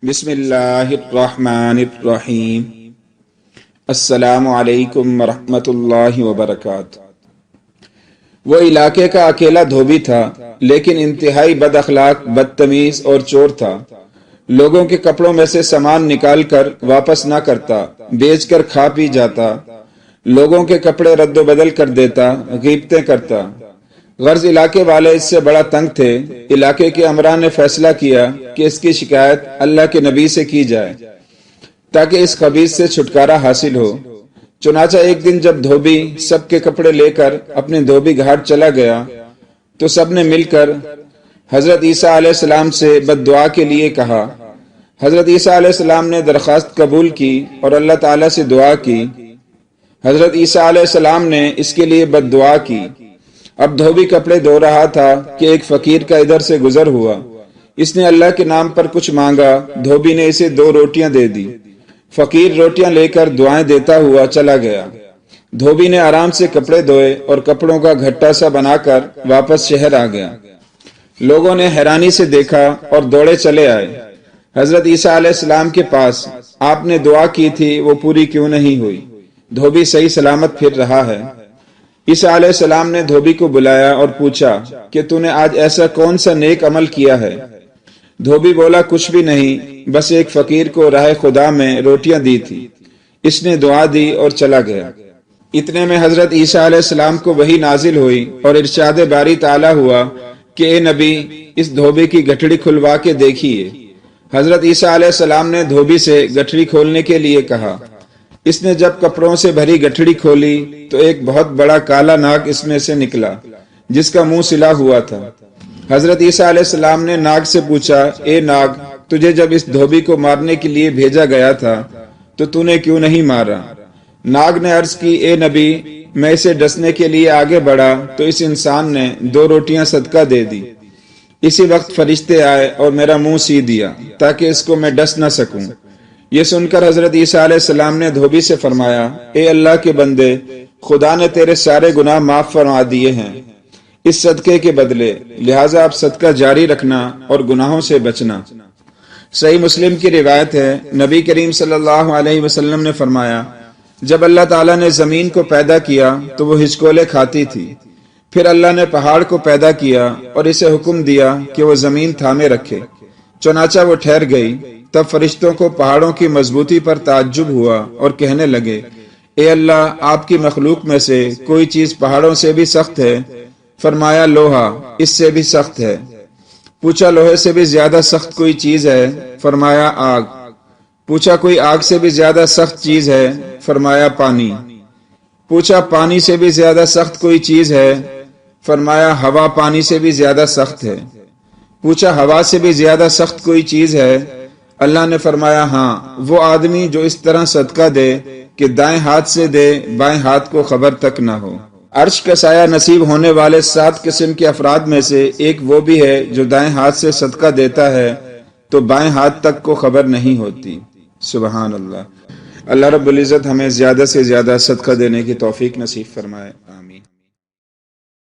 بسم اللہ الرحمن الرحیم۔ السلام علیکم ورحمۃ اللہ وبرکاتہ۔ وہ علاقے کا اکیلا دھوبی تھا، لیکن انتہائی بد اخلاق، بدتمیز اور چور تھا۔ لوگوں کے کپڑوں میں سے سامان نکال کر واپس نہ کرتا، بیچ کر کھا پی جاتا، لوگوں کے کپڑے رد و بدل کر دیتا، غیبتیں کرتا۔ غرض علاقے والے اس سے بڑا تنگ تھے۔ علاقے کے امراء نے فیصلہ کیا کہ اس کی شکایت اللہ کے نبی سے کی جائے تاکہ اس خبیث سے چھٹکارا حاصل ہو۔ چنانچہ ایک دن جب دھوبی سب کے کپڑے لے کر اپنے دھوبی گھاٹ چلا گیا تو سب نے مل کر حضرت عیسیٰ علیہ السلام سے بد دعا کے لیے کہا۔ حضرت عیسیٰ علیہ السلام نے درخواست قبول کی اور اللہ تعالیٰ سے دعا کی۔ حضرت عیسیٰ علیہ السلام نے اس کے لیے بد دعا کی۔ اب دھوبی کپڑے دھو رہا تھا کہ ایک فقیر کا ادھر سے گزر ہوا۔ اس نے اللہ کے نام پر کچھ مانگا۔ دھوبی نے اسے 2 روٹیاں دے دی۔ فقیر روٹیاں لے کر دعائیں دیتا ہوا چلا گیا۔ دھوبی نے آرام سے کپڑے دھوئے اور کپڑوں کا گھٹا سا بنا کر واپس شہر آ گیا۔ لوگوں نے حیرانی سے دیکھا اور دوڑے چلے آئے حضرت عیسیٰ علیہ السلام کے پاس۔ آپ نے دعا کی تھی، وہ پوری کیوں نہیں ہوئی؟ دھوبی صحیح سلامت پھر رہا ہے۔ عیسیٰ علیہ السلام نے دھوبی کو بلایا اور پوچھا کہ تو نے آج ایسا کون سا نیک عمل کیا ہے؟ دھوبی بولا، کچھ بھی نہیں، بس ایک فقیر کو راہ خدا میں روٹیاں دی تھی۔ اس نے دعا دی اور چلا گیا۔ اتنے میں حضرت عیسیٰ علیہ السلام کو وحی نازل ہوئی اور ارشاد باری تعالیٰ ہوا کہ اے نبی، اس دھوبی کی گٹھڑی کھلوا کے دیکھیے۔ حضرت عیسیٰ علیہ السلام نے دھوبی سے گٹھڑی کھولنے کے لیے کہا۔ اس نے جب کپڑوں سے بھری گٹھڑی کھولی تو ایک بہت بڑا کالا ناگ اس میں سے نکلا جس کا منہ سلا ہوا تھا۔ حضرت عیسیٰ علیہ السلام نے ناگ سے پوچھا، اے ناگ، تجھے جب اس دھوبی کو مارنے کے لیے بھیجا گیا تھا تو تو نے کیوں نہیں مارا؟ ناگ نے عرض کی، اے نبی، میں اسے ڈسنے کے لیے آگے بڑھا تو اس انسان نے 2 روٹیاں صدقہ دے دی۔ اسی وقت فرشتے آئے اور میرا منہ سی دیا تاکہ اس کو میں ڈس نہ سکوں۔ یہ سن کر حضرت عیسیٰ علیہ السلام نے دھوبی سے فرمایا، اے اللہ کے بندے، خدا نے تیرے سارے گناہ معاف فرما دیے ہیں اس صدقے کے بدلے، لہٰذا اب صدقہ جاری رکھنا اور گناہوں سے بچنا۔ صحیح مسلم کی روایت ہے، نبی کریم صلی اللہ علیہ وسلم نے فرمایا، جب اللہ تعالیٰ نے زمین کو پیدا کیا تو وہ ہچکولے کھاتی تھی۔ پھر اللہ نے پہاڑ کو پیدا کیا اور اسے حکم دیا کہ وہ زمین تھامے رکھے، چنانچہ وہ ٹھہر گئی۔ تب فرشتوں کو پہاڑوں کی مضبوطی پر تعجب ہوا اور کہنے لگے، اے اللہ، آپ کی مخلوق میں سے کوئی چیز پہاڑوں سے بھی سخت ہے؟ فرمایا، لوہا اس سے بھی سخت ہے۔ پوچھا، لوہے سے بھی زیادہ سخت کوئی چیز ہے؟ فرمایا، آگ۔ پوچھا، کوئی آگ سے بھی زیادہ سخت چیز ہے؟ فرمایا، پانی۔ پوچھا، پانی سے بھی زیادہ سخت کوئی چیز ہے؟ فرمایا، ہوا پانی سے بھی زیادہ سخت ہے۔ پوچھا، ہوا سے بھی زیادہ سخت کوئی چیز ہے؟ اللہ نے فرمایا، ہاں، وہ آدمی جو اس طرح صدقہ دے کہ دائیں ہاتھ سے دے، بائیں ہاتھ کو خبر تک نہ ہو۔ عرش کا سایہ نصیب ہونے والے 7 قسم کے افراد میں سے ایک وہ بھی ہے جو دائیں ہاتھ سے صدقہ دیتا ہے تو بائیں ہاتھ تک کو خبر نہیں ہوتی۔ سبحان اللہ۔ اللہ رب العزت ہمیں زیادہ سے زیادہ صدقہ دینے کی توفیق نصیب فرمائے، آمین۔